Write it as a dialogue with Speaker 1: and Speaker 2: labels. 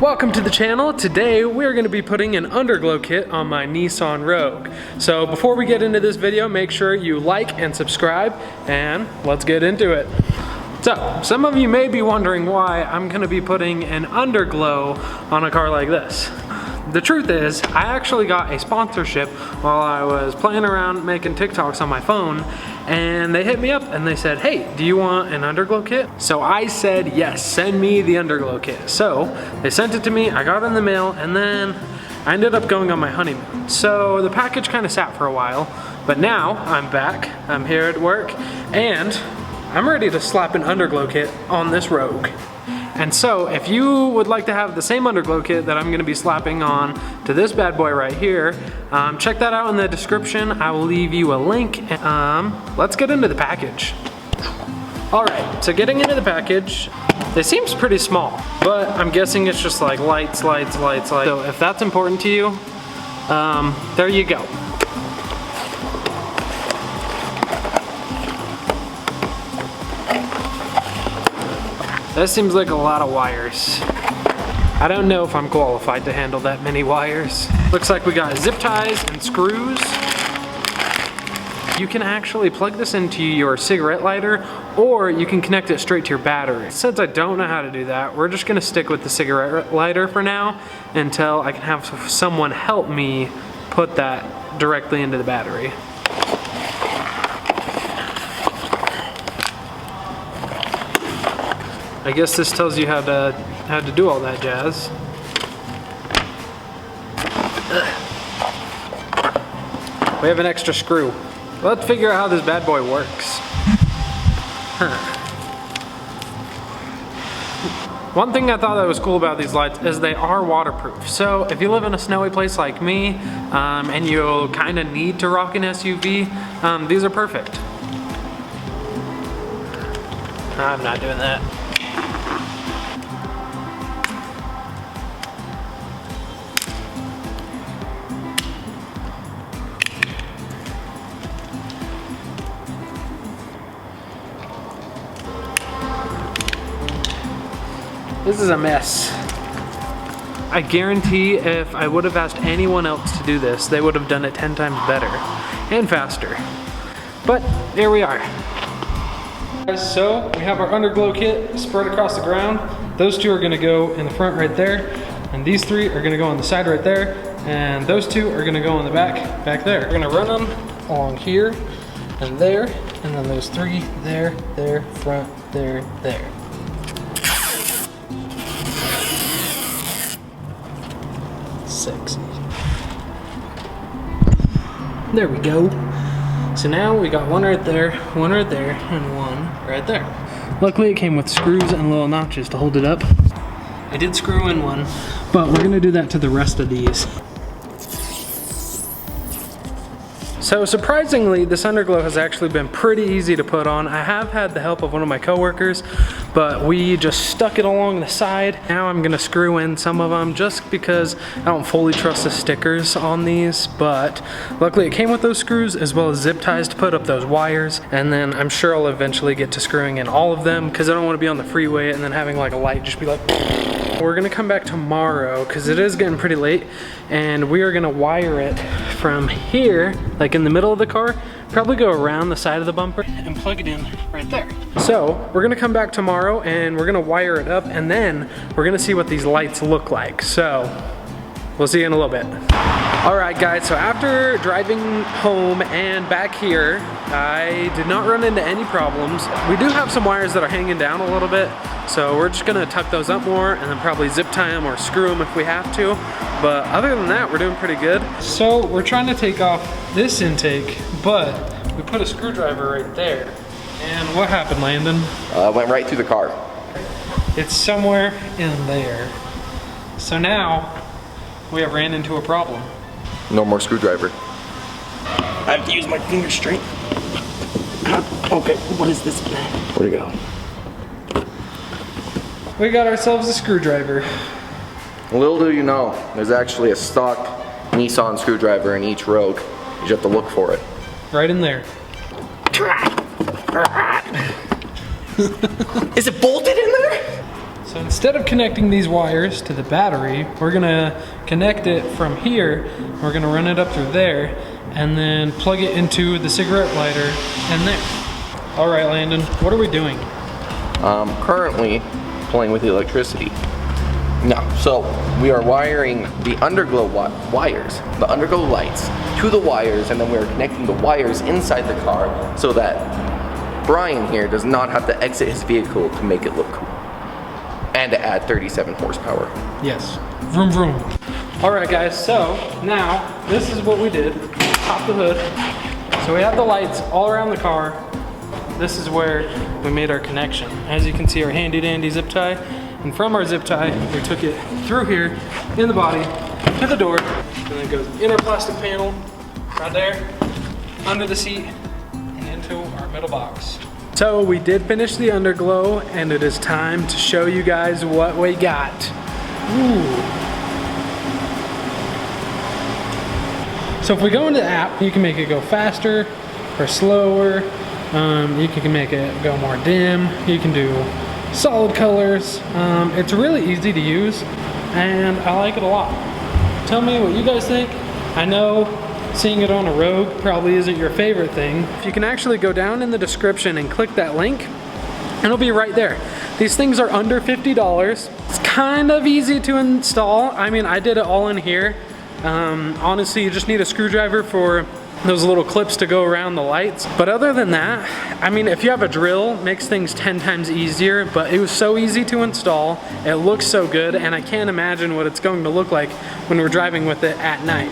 Speaker 1: Welcome to the channel. Today we're going to be putting an underglow kit on my Nissan Rogue. So before we get into this video, make sure you like and subscribe, and let's get into it. So, some of you may be wondering why I'm going to be putting an underglow on a car like this. The truth is, I actually got a sponsorship while I was playing around making TikToks on my phone, and they hit me up and they said, hey, do you want an underglow kit? So I said, yes, send me the underglow kit. So they sent it to me, I got it in the mail, and then I ended up going on my honeymoon. So the package kind of sat for a while, but now I'm back, I'm here at work, and I'm ready to slap an underglow kit on this Rogue. And so, if you would like to have the same underglow kit that I'm going to be slapping on to this bad boy right here, check that out in the description. I will leave you a link. Let's get into the package. Alright, so getting into the package, it seems pretty small, but I'm guessing it's just like lights. So if that's important to you, there you go. That seems like a lot of wires. I don't know if I'm qualified to handle that many wires. Looks like we got zip ties and screws. You can actually plug this into your cigarette lighter, or you can connect it straight to your battery. Since I don't know how to do that, we're just gonna stick with the cigarette lighter for now until I can have someone help me put that directly into the battery. I guess this tells you how to do all that jazz. We have an extra screw. Let's figure out how this bad boy works. One thing I thought that was cool about these lights is they are waterproof. So if you live in a snowy place like me, and you kind of need to rock an SUV, these are perfect. I'm not doing that. This is a mess. I guarantee if I would have asked anyone else to do this, they would have done it 10 times better and faster. But here we are. So we have our underglow kit spread across the ground. Those two are gonna go in the front right there, and these three are gonna go on the side right there, and those two are gonna go in the back there. We're gonna run them along here and there, and then those three there, front, there. Sexy. There we go. So now we got one right there, and one right there. Luckily it came with screws and little notches to hold it up. I did screw in one, but we're gonna do that to the rest of these. So surprisingly, this underglow has actually been pretty easy to put on. I have had the help of one of my coworkers, but we just stuck it along the side. Now I'm gonna screw in some of them just because I don't fully trust the stickers on these, but luckily it came with those screws as well as zip ties to put up those wires, and then I'm sure I'll eventually get to screwing in all of them because I don't want to be on the freeway and then having like a light just be like. We're gonna come back tomorrow because it is getting pretty late, and we are gonna wire it from here, like in the middle of the car, probably go around the side of the bumper and plug it in right there. So we're gonna come back tomorrow and we're gonna wire it up, and then we're gonna see what these lights look like. So we'll see you in a little bit. All right guys, so after driving home and back here, I did not run into any problems. We do have some wires that are hanging down a little bit, so we're just gonna tuck those up more and then probably zip tie them or screw them if we have to. But other than that, we're doing pretty good. So we're trying to take off this intake, but we put a screwdriver right there. And what happened, Landon?
Speaker 2: Went right through the car.
Speaker 1: It's somewhere in there. So now we have ran into a problem.
Speaker 2: No more screwdriver. I have to use my finger strength. Okay, what is this? Where'd it go?
Speaker 1: We got ourselves a screwdriver.
Speaker 2: Little do you know, there's actually a stock Nissan screwdriver in each Rogue. You just have to look for it.
Speaker 1: Right in there.
Speaker 2: Is it bolted in there?
Speaker 1: So So instead of connecting these wires to the battery, we're gonna connect it from here. We're gonna run it up through there and then plug it into the cigarette lighter and there. All right, Landon, what are we doing?
Speaker 2: Currently playing with the electricity. No, so we are wiring the Underglow wires, the Underglow lights, to the wires, and then we're connecting the wires inside the car so that Brian here does not have to exit his vehicle to make it look cool. And to add 37 horsepower.
Speaker 1: Yes, vroom vroom. All right guys, so now this is what we did. Pop the hood. So we have the lights all around the car. This is where we made our connection. As you can see, our handy dandy zip tie. And from our zip tie, we took it through here, in the body, to the door, and then it goes in our plastic panel, right there, under the seat, and into our middle box. So we did finish the Underglow, and it is time to show you guys what we got. Ooh. So if we go into the app, you can make it go faster or slower. You can make it go more dim. You can do solid colors. It's really easy to use and I like it a lot. Tell me what you guys think. I know seeing it on a Rogue probably isn't your favorite thing. You can actually go down in the description and click that link and it'll be right there. These things are under $50. It's kind of easy to install. I mean, I did it all in here. Honestly, you just need a screwdriver for those little clips to go around the lights. But other than that, I mean, if you have a drill, it makes things 10 times easier, but it was so easy to install. It looks so good, and I can't imagine what it's going to look like when we're driving with it at night.